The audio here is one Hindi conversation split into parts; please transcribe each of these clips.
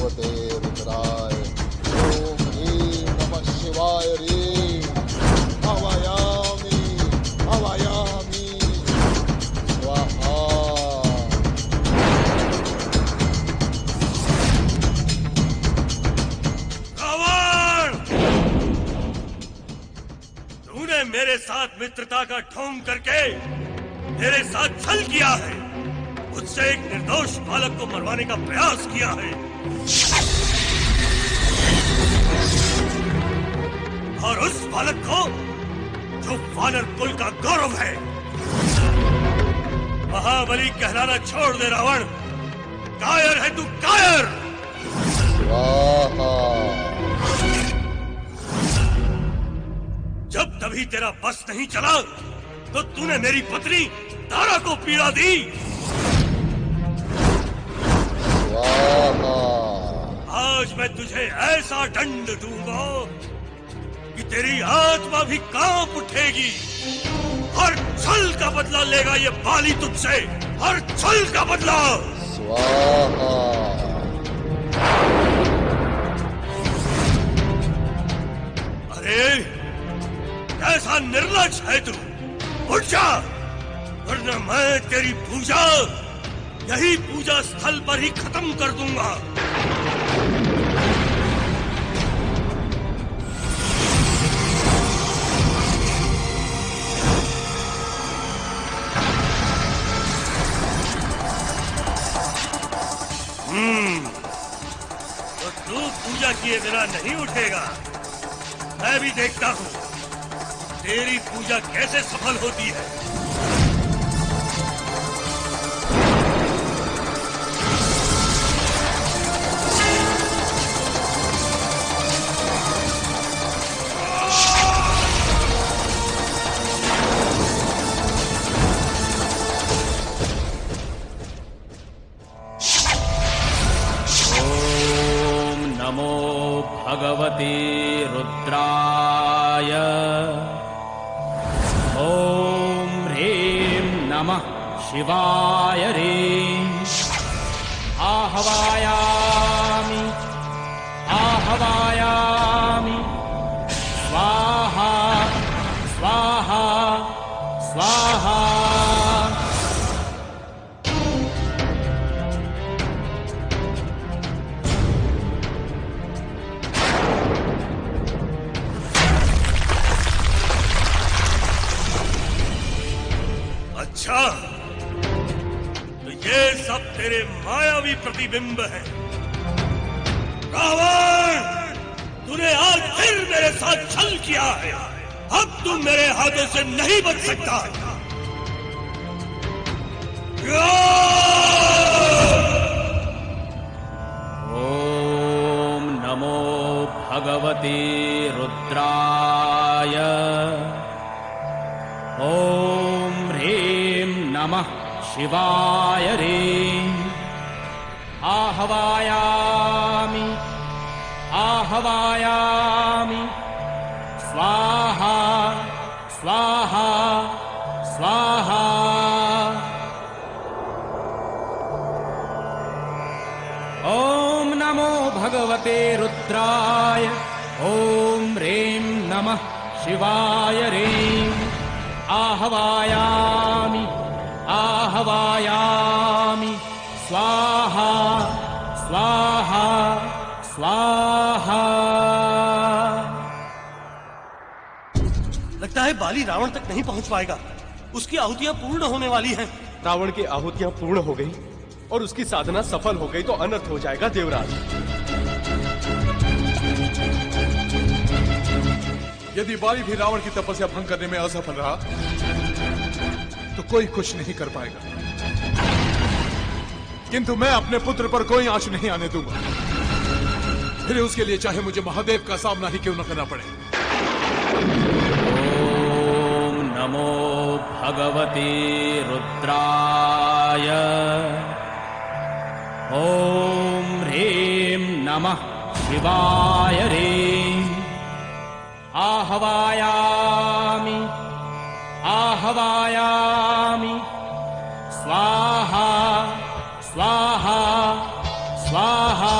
भगवते रुद्राय। ओम ह्रीं नमः शिवाय ह्रीं। हवयामि हवयामि स्वाहा। तूने मेरे साथ मित्रता का ढोंग करके मेरे साथ छल किया है। मुझसे एक निर्दोष बालक को मरवाने का प्रयास किया है और उस बालक को जो वानर कुल का गौरव है। महाबली कहलाना छोड़ दे रावण। कायर है तू, कायर। जब तभी तेरा बस नहीं चला तो तूने मेरी पत्नी तारा को पीड़ा दी। आज मैं तुझे ऐसा दंड दूंगा कि तेरी आत्मा भी कांप उठेगी। हर छल का बदला लेगा ये बाली तुझसे, हर छल का बदला। अरे कैसा निर्लज है तू। उठ जा, वरना मैं तेरी पूजा यही पूजा स्थल पर ही खत्म कर दूंगा। तो तू पूजा किए बिना नहीं उठेगा। मैं भी देखता हूँ तेरी पूजा कैसे सफल होती है। नमो भगवते रुद्राय। ओम ह्रीं नमः शिवाय ह्रीं। आहवायामि आहवायामि स्वाहा स्वाहा स्वाहा। अच्छा, तो ये सब तेरे मायावी प्रतिबिंब है। रावण, तूने आज फिर मेरे साथ छल किया है। अब तू मेरे हाथों से नहीं बच सकता। ओम नमो भगवते रुद्राय। ओम ह्रीं नमः शिवाय ह्रीं। आहवायामि आहवायामि स्वाहा स्वाहा स्वाहा। ओम नमो भगवते रुद्राय। ओम ह्रीं नमः शिवाय ह्रीं। आहवायामि आहवायामि स्वाहा स्वाहा स्वाहा। लगता है बाली रावण तक नहीं पहुंच पाएगा। उसकी आहुतियां पूर्ण होने वाली हैं। रावण की आहुतियां पूर्ण हो गई और उसकी साधना सफल हो गई तो अनर्थ हो जाएगा देवराज। यदि बाली भी रावण की तपस्या भंग करने में असफल रहा तो कोई कुछ नहीं कर पाएगा। किंतु मैं अपने पुत्र पर कोई आंच नहीं आने दूंगा, फिर उसके लिए चाहे मुझे महादेव का सामना ही क्यों न करना पड़े। ओम नमो भगवते रुद्राय। ओम ह्रीं नमः शिवाय ह्रीं। आहवायामि आहवायामि स्वाहा स्वाहा स्वाहा।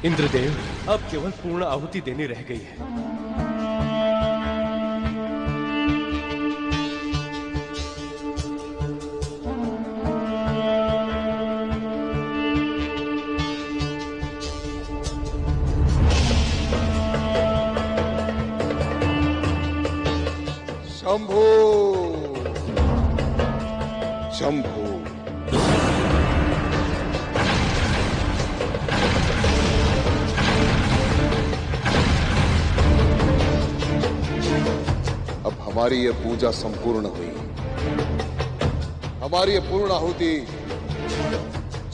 इंद्रदेव, अब केवल पूर्ण आहुति देनी रह गई है। शंभू, शंभू, अब हमारी ये पूजा संपूर्ण हुई। हमारी ये पूर्ण आहुति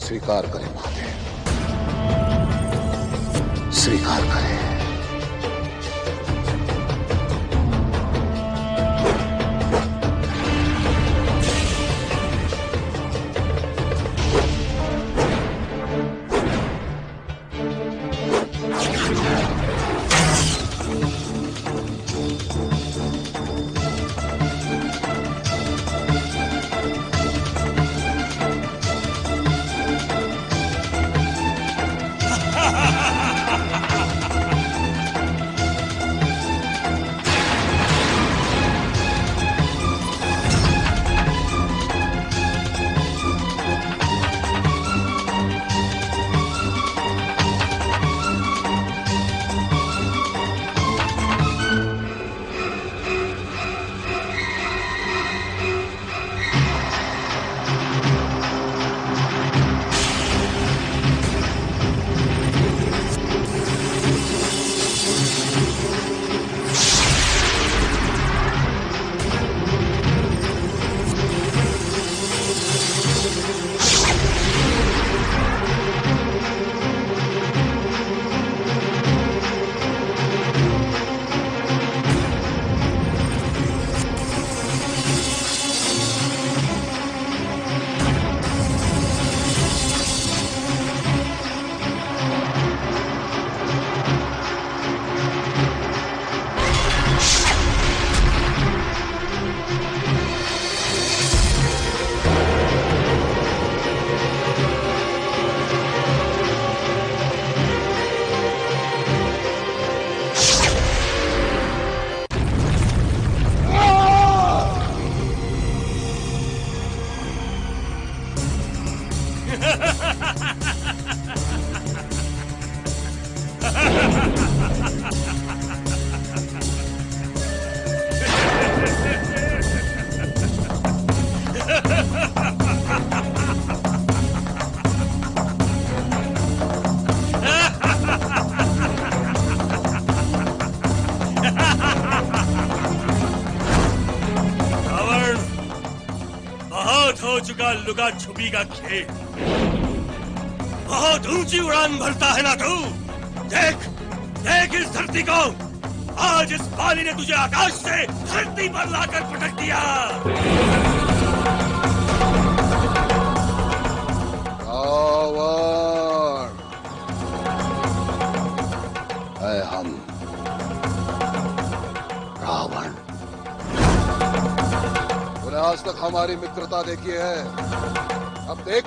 स्वीकार करें महादेव, स्वीकार करें। हो चुका लुका छुपी का खेल। बहुत ऊंची उड़ान भरता है ना तू। देख देख इस धरती को, आज इस बाली ने तुझे आकाश से धरती पर लाकर पटक दिया। रावण, है हम रावण। तूने आज तक हमारी मित्रता देखी है, अब देख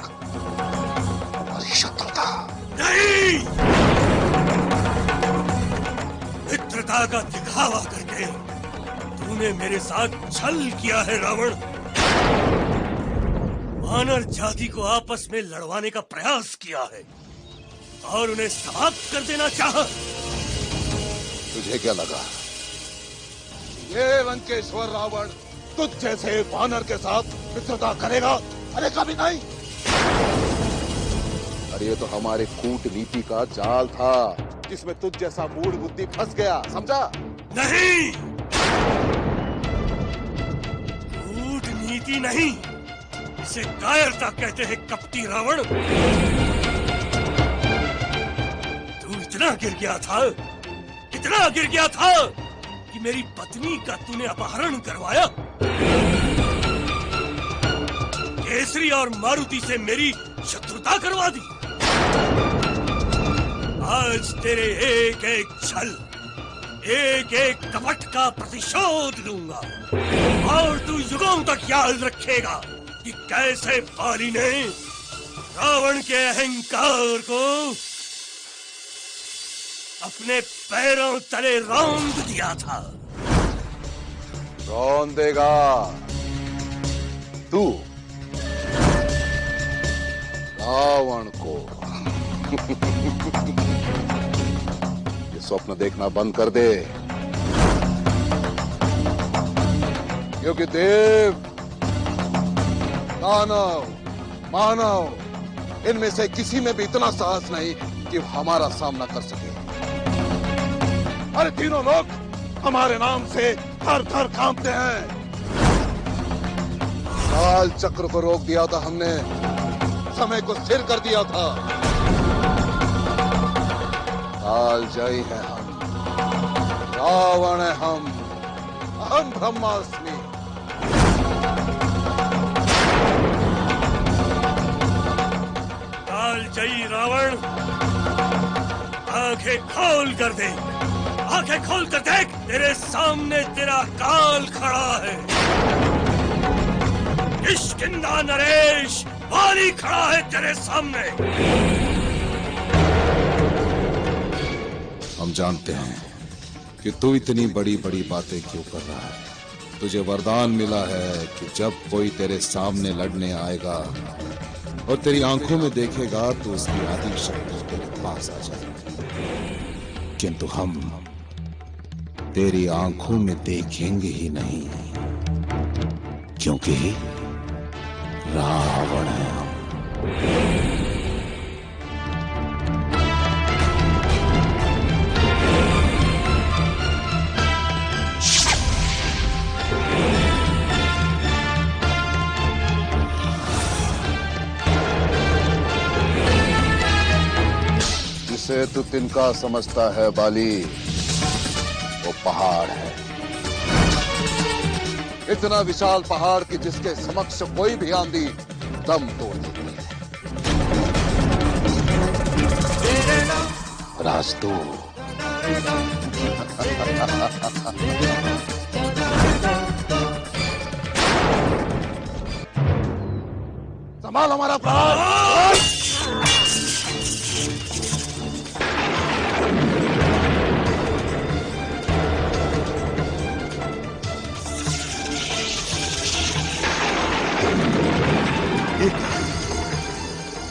हमारी शत्रुता। नहीं, मित्रता का दिखावा करके तूने मेरे साथ छल किया है रावण। वानर जाति को आपस में लड़वाने का प्रयास किया है और उन्हें समाप्त कर देना चाहा। तुझे क्या लगा ये लंकेश्वर रावण तुझ जैसे वानर के साथ मित्रता करेगा? अरे कभी नहीं। अरे ये तो हमारे कूटनीति का जाल था जिसमें तुझ जैसा मूढ़ बुद्धि फंस गया, समझा? नहीं, कूटनीति नहीं, इसे कायरता कहते हैं कपटी रावण। तू इतना गिर गया था, इतना गिर गया था कि मेरी पत्नी का तूने अपहरण करवाया। केसरी और मारुति से मेरी शत्रुता करवा दी। आज तेरे एक एक छल, एक एक कपट का प्रतिशोध लूंगा और तू युगों तक याद रखेगा कि कैसे बाली ने रावण के अहंकार को अपने पैरों तले रौंद दिया था। कौन देगा? तू रावण को। ये स्वप्न देखना बंद कर दे, क्योंकि देव, दानव, मानव, इनमें से किसी में भी इतना साहस नहीं कि हमारा सामना कर सके। अरे तीनों लोग हमारे नाम से थर थर कांपते हैं। काल चक्र को रोक दिया था हमने, समय को स्थिर कर दिया था। काल जयी है हम, रावण है हम, अहम ब्रह्मास्मि। काल जयी रावण, आंखें खोल कर देख, आंखें खोल कर देख, तेरे सामने तेरा काल खड़ा है। किष्किंधा नरेश बाली खड़ा है तेरे सामने। हम जानते हैं कि तू इतनी बड़ी बड़ी बातें क्यों कर रहा है। तुझे वरदान मिला है कि जब कोई तेरे सामने लड़ने आएगा और तेरी आंखों में देखेगा तो उसकी आदि शक्ति तेरे पास आ जाएगी। किंतु हम तेरी आंखों में देखेंगे ही नहीं, क्योंकि रावण है हम। जिसे तू तिनका समझता है बाली, वो पहाड़ है। इतना विशाल पहाड़ कि जिसके समक्ष कोई भी आंधी दम तोड़ देती है। राजदूत, संभाल हमारा प्राण।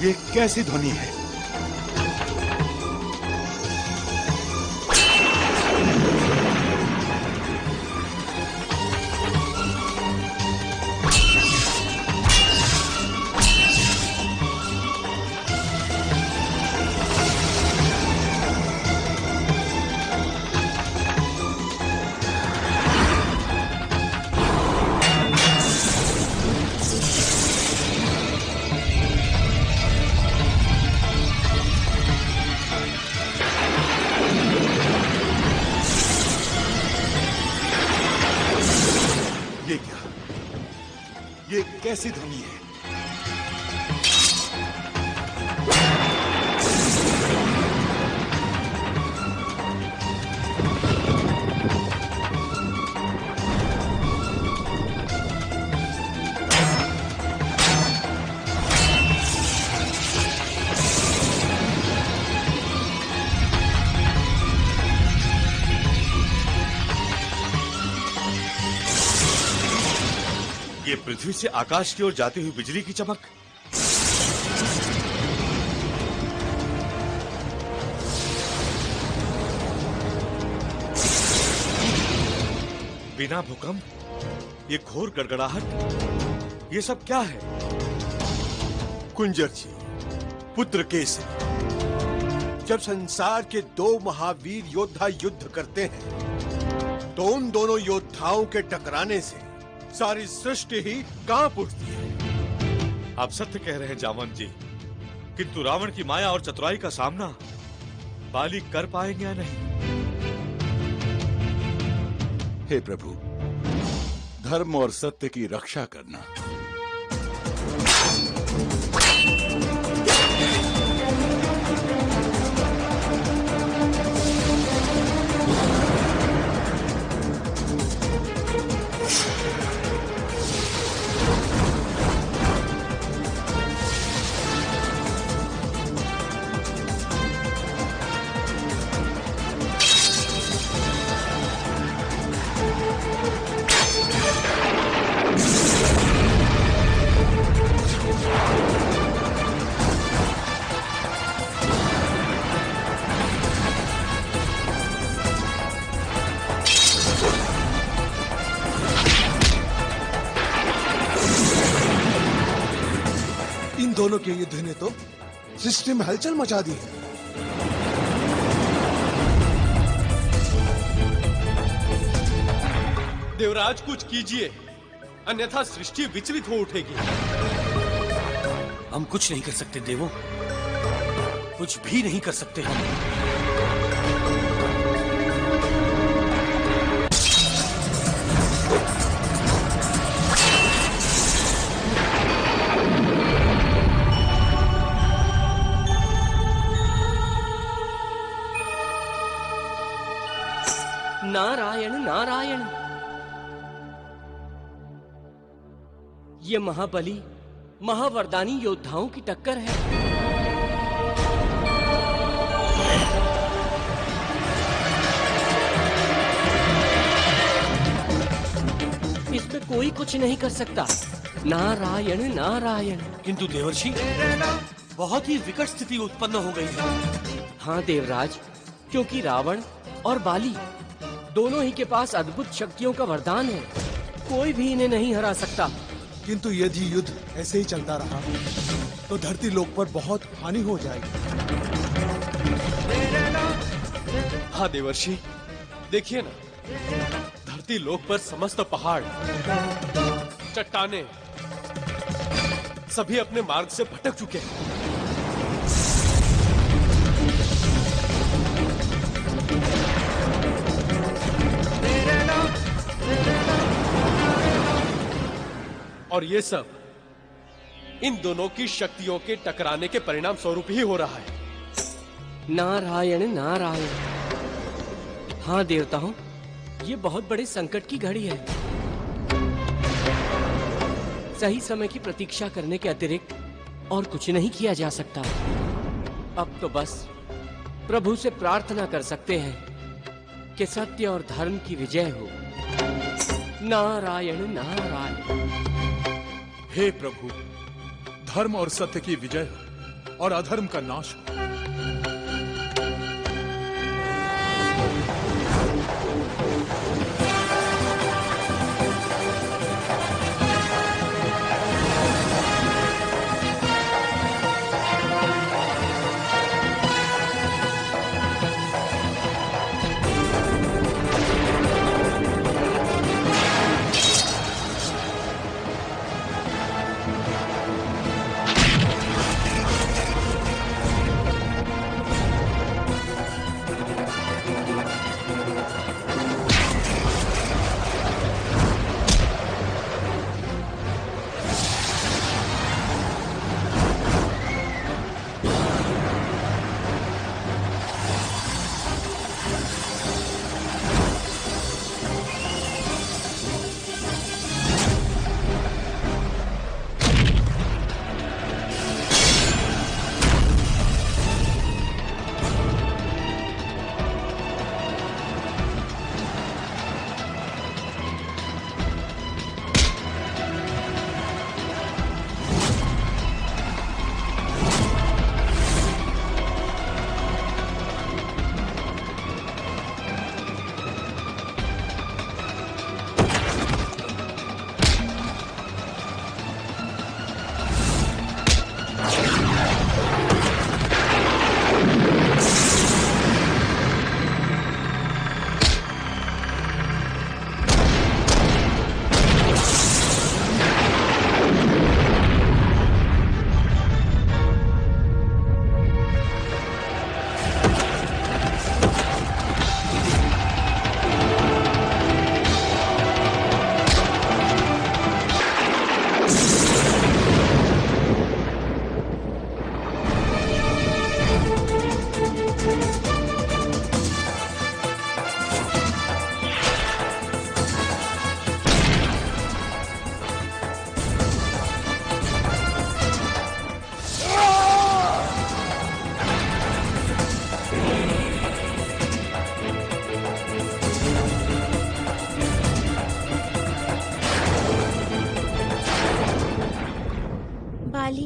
ये कैसी ध्वनि है? ये कैसी ध्वनि है? ये पृथ्वी से आकाश की ओर जाती हुई बिजली की चमक। बिना भूकंप, ये घोर गड़गड़ाहट, ये सब क्या है? कुंजर जी, पुत्र केसरी, जब संसार के दो महावीर योद्धा युद्ध करते हैं तो उन दोनों योद्धाओं के टकराने से सारी सृष्टि ही कांप उठती है। आप सत्य कह रहे हैं जामवंत जी, किंतु रावण की माया और चतुराई का सामना बाली कर पाएंगे या नहीं? हे प्रभु, धर्म और सत्य की रक्षा करना। दोनों के युद्ध ने तो सृष्टि में हलचल मचा दी है। देवराज कुछ कीजिए, अन्यथा सृष्टि विचलित हो उठेगी। हम कुछ नहीं कर सकते देवों, कुछ भी नहीं कर सकते हम। नारायण नारायण, ये महाबली महावरदानी योद्धाओं की टक्कर है। इसमें कोई कुछ नहीं कर सकता। नारायण नारायण। किंतु देवर्षि, बहुत ही विकट स्थिति उत्पन्न हो गई है। हाँ देवराज, क्योंकि रावण और बाली दोनों ही के पास अद्भुत शक्तियों का वरदान है। कोई भी इन्हें नहीं हरा सकता। किंतु यदि युद्ध ऐसे ही चलता रहा तो धरती लोक पर बहुत हानि हो जाएगी। हाँ देवर्षि, देखिए ना, धरती लोक पर समस्त पहाड़, चट्टाने सभी अपने मार्ग से भटक चुके हैं। और ये सब इन दोनों की शक्तियों के टकराने के परिणाम स्वरूप ही हो रहा है। नारायण नारायण। हाँ देवताओं, ये बहुत बड़े संकट की घड़ी है। सही समय की प्रतीक्षा करने के अतिरिक्त और कुछ नहीं किया जा सकता। अब तो बस प्रभु से प्रार्थना कर सकते हैं कि सत्य और धर्म की विजय हो। नारायण नारायण। हे प्रभु, धर्म और सत्य की विजय हो और अधर्म का नाश हो।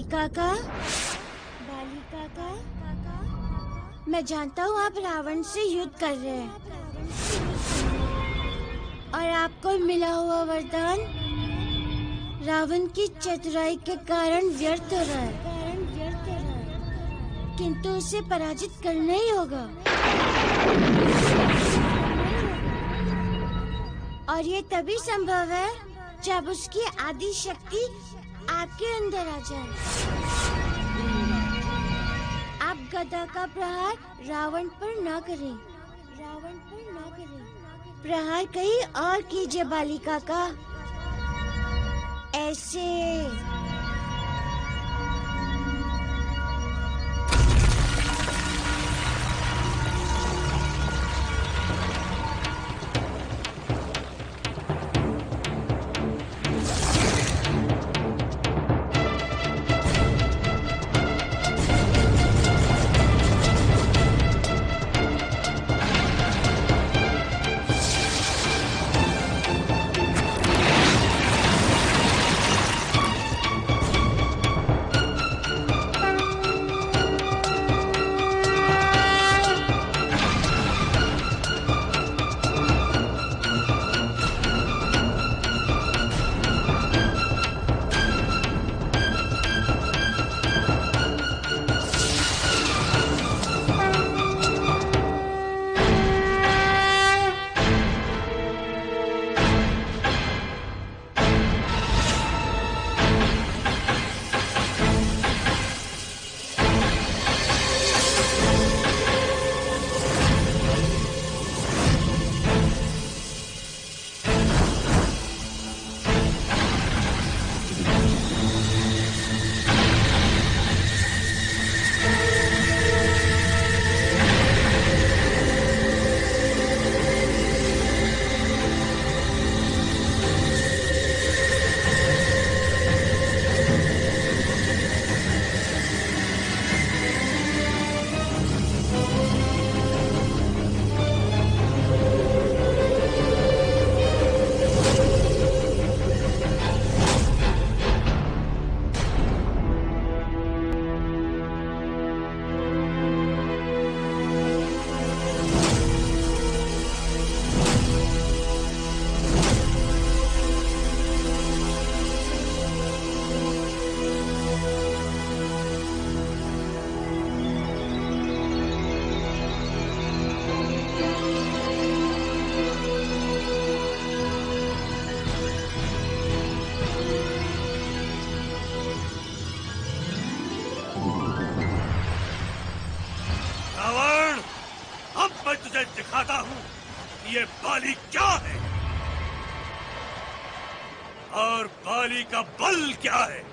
काका, बाली काका, मैं जानता हूँ आप रावण से युद्ध कर रहे हैं और आपको मिला हुआ वरदान रावण की चतुराई के कारण व्यर्थ हो रहा है। किंतु उसे पराजित करना ही होगा। और ये तभी संभव है जब उसकी आदि शक्ति आपके अंदर आ जाए। आप गदा का प्रहार रावण पर ना करें, प्रहार कहीं और कीजिए बालिका का, ऐसे। दिखाता हूँ ये बाली क्या है और बाली का बल क्या है।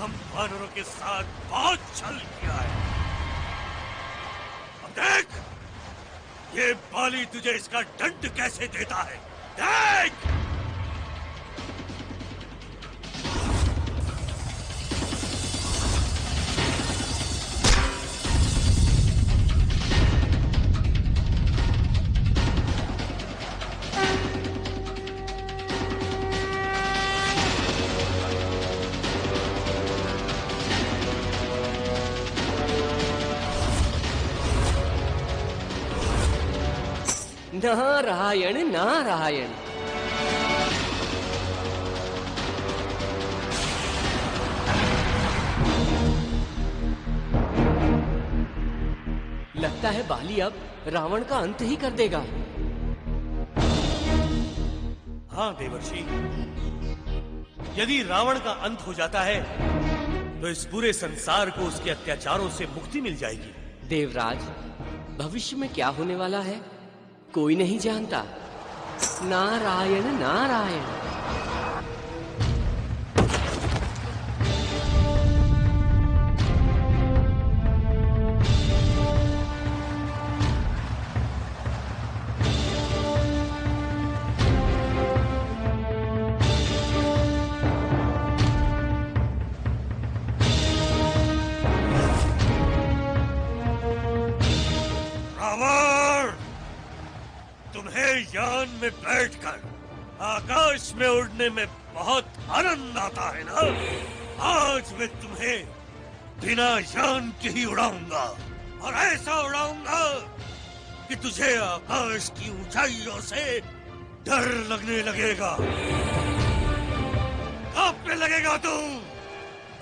हम वानरों के साथ बहुत छल किया है। अब देख ये बाली तुझे इसका दंड कैसे देता है। देख नारायण नारायण। लगता है बाली अब रावण का अंत ही कर देगा। हाँ देवर्षि, यदि रावण का अंत हो जाता है तो इस पूरे संसार को उसके अत्याचारों से मुक्ति मिल जाएगी। देवराज, भविष्य में क्या होने वाला है कोई नहीं जानता। नारायण नारायण। में बैठकर आकाश में उड़ने में बहुत आनंद आता है ना? आज मैं तुम्हें बिना यान के ही उड़ाऊंगा, और ऐसा उड़ाऊंगा कि तुझे आकाश की ऊंचाइयों से डर लगने लगेगा, कांपने लगेगा तू।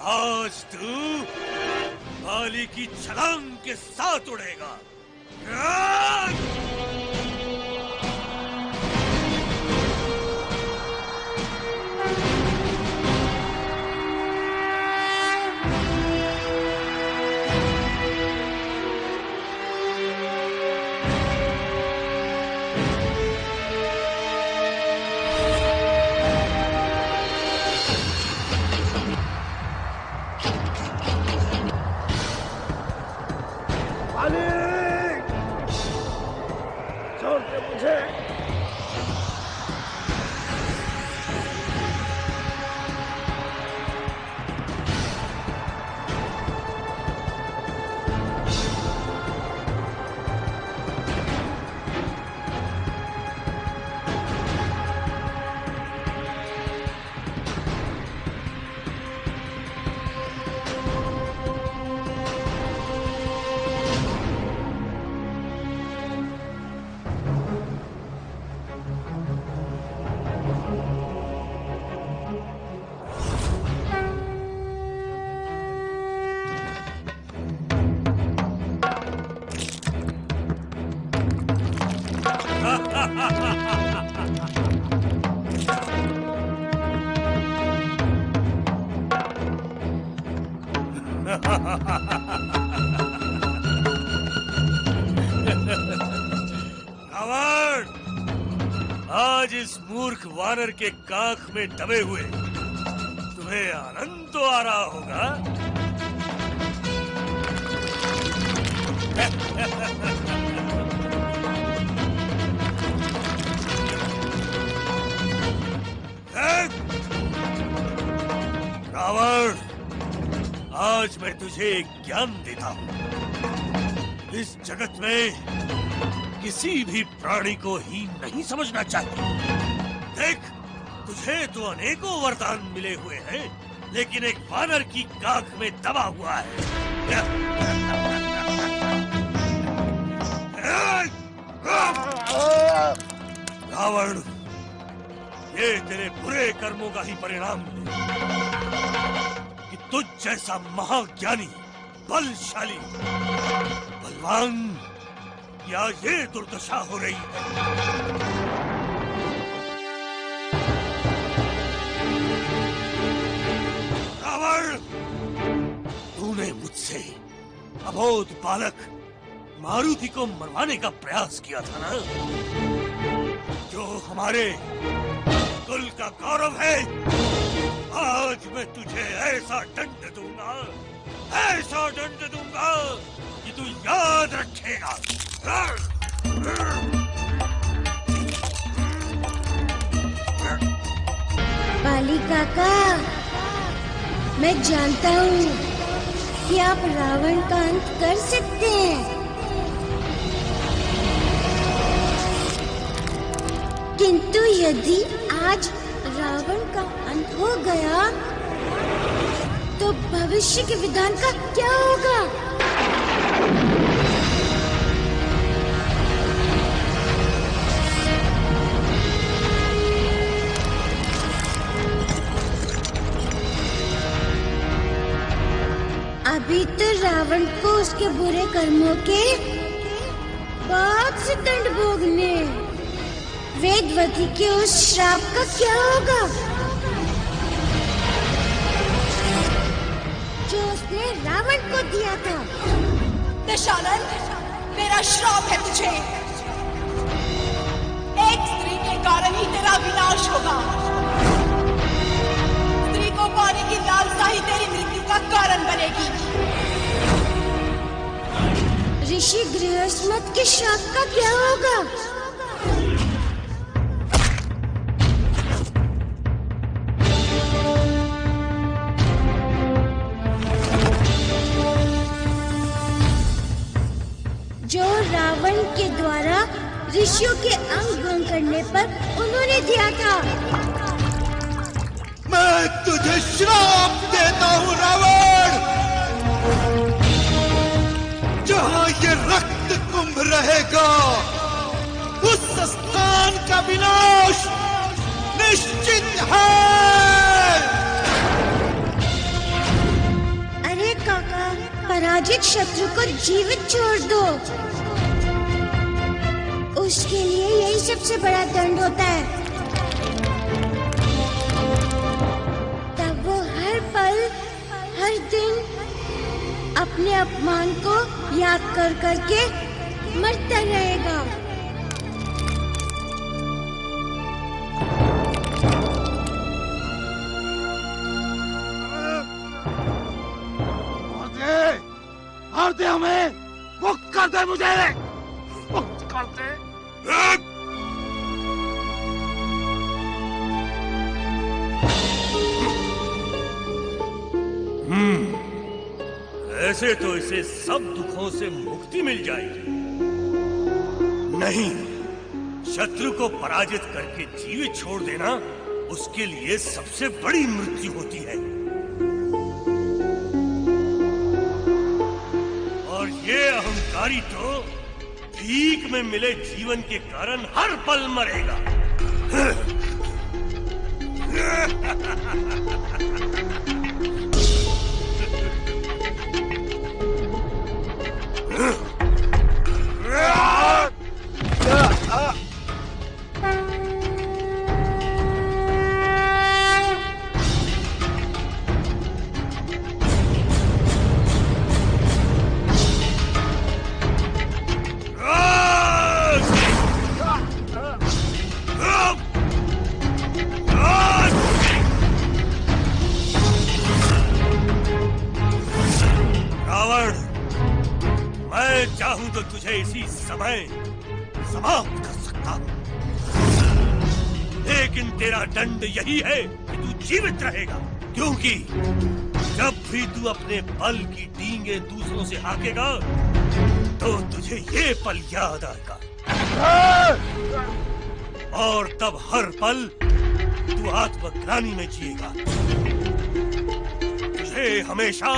आज तू बाली की छलांग के साथ उड़ेगा। रावण, आज इस मूर्ख वानर के काख में दबे हुए तुम्हें आनंद तो आ रहा होगा। रावण, आज मैं तुझे एक ज्ञान देता हूँ। इस जगत में किसी भी प्राणी को हीन नहीं समझना चाहिए। देख, तुझे तो अनेकों वरदान मिले हुए हैं, लेकिन एक वानर की काख में दबा हुआ है। रावण, ये तेरे बुरे कर्मों का ही परिणाम है कि तुझ जैसा महाज्ञानी, बलशाली, बलवान या ये दुर्दशा हो रही है। रावण, तूने मुझसे अबोध बालक मारुति को मरवाने का प्रयास किया था ना, जो हमारे कुल का गौरव है। आज मैं तुझे ऐसा दंड दूंगा, ऐसा दंड दूंगा कि तू याद रखेगा। बाली काका, मैं जानता हूँ कि आप रावण का अंत कर सकते हैं, किंतु यदि आज रावण का अंत हो गया तो भविष्य के विधान का क्या होगा? अभी तो रावण को उसके बुरे कर्मों के बहुत से दंड भोगने, वेदवती के उस श्राप का क्या होगा जो उसने रावण को दिया था? दशानन, मेरा श्राप है तुझे। एक स्त्री के कारण ही तेरा विनाश होगा। स्त्री को पाने की लालसा ही तेरी मृत्यु का कारण बनेगी। ऋषि गृहस्मत के श्राप का क्या होगा? जो रावण के द्वारा ऋषियों के अंग भंग करने पर उन्होंने दिया था। मैं तुझे श्राप देता हूँ रावण। जहाँ ये रक्त कुंभ रहेगा उस स्थान का विनाश निश्चित है। अरे काका, पराजित शत्रु को जीवित छोड़ दो। उसके लिए यही सबसे बड़ा दंड होता है। तब वो हर पल हर दिन अपने अपमान को याद कर करके मरता रहेगा। मार दे हमें, मुक्त कर दे मुझे, मुक्त कर दे। ऐसे तो इसे सब दुखों से मुक्ति मिल जाएगी। नहीं, शत्रु को पराजित करके जीवित छोड़ देना उसके लिए सबसे बड़ी मृत्यु होती है। और ये अहंकारी तो भीख में मिले जीवन के कारण हर पल मरेगा। चाहूं तो तुझे इसी समय समाप्त कर सकता हूं, लेकिन तेरा दंड यही है कि तू जीवित रहेगा, क्योंकि जब भी तू अपने बल की डींगे दूसरों से हाकेगा तो तुझे ये पल याद आएगा और तब हर पल तू आत्मग्लानि में जिएगा। तुझे हमेशा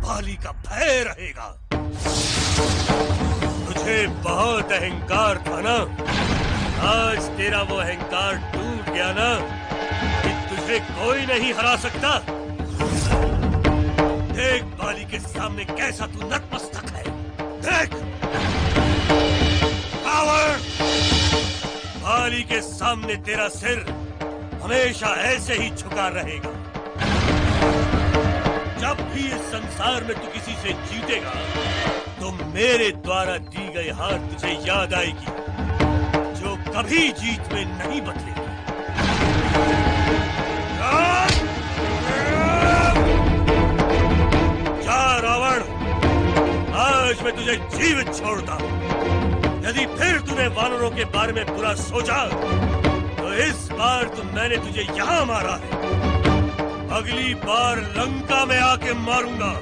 बाली का भय रहेगा। तुझे बहुत अहंकार था ना, आज तेरा वो अहंकार टूट गया ना कि तुझे कोई नहीं हरा सकता। देख बाली के सामने कैसा तू नतमस्तक है, देख। पावर! बाली के सामने तेरा सिर हमेशा ऐसे ही झुका रहेगा। जब भी इस संसार में तू किसी से जीतेगा तो मेरे द्वारा दी गई हार तुझे याद आएगी, जो कभी जीत में नहीं बदलेगी। जा रावण, आज मैं तुझे जीवित छोड़ता हूँ। यदि फिर तूने वानरों के बारे में बुरा सोचा तो इस बार तो मैंने तुझे यहाँ मारा है, अगली बार लंका में आके मारूंगा।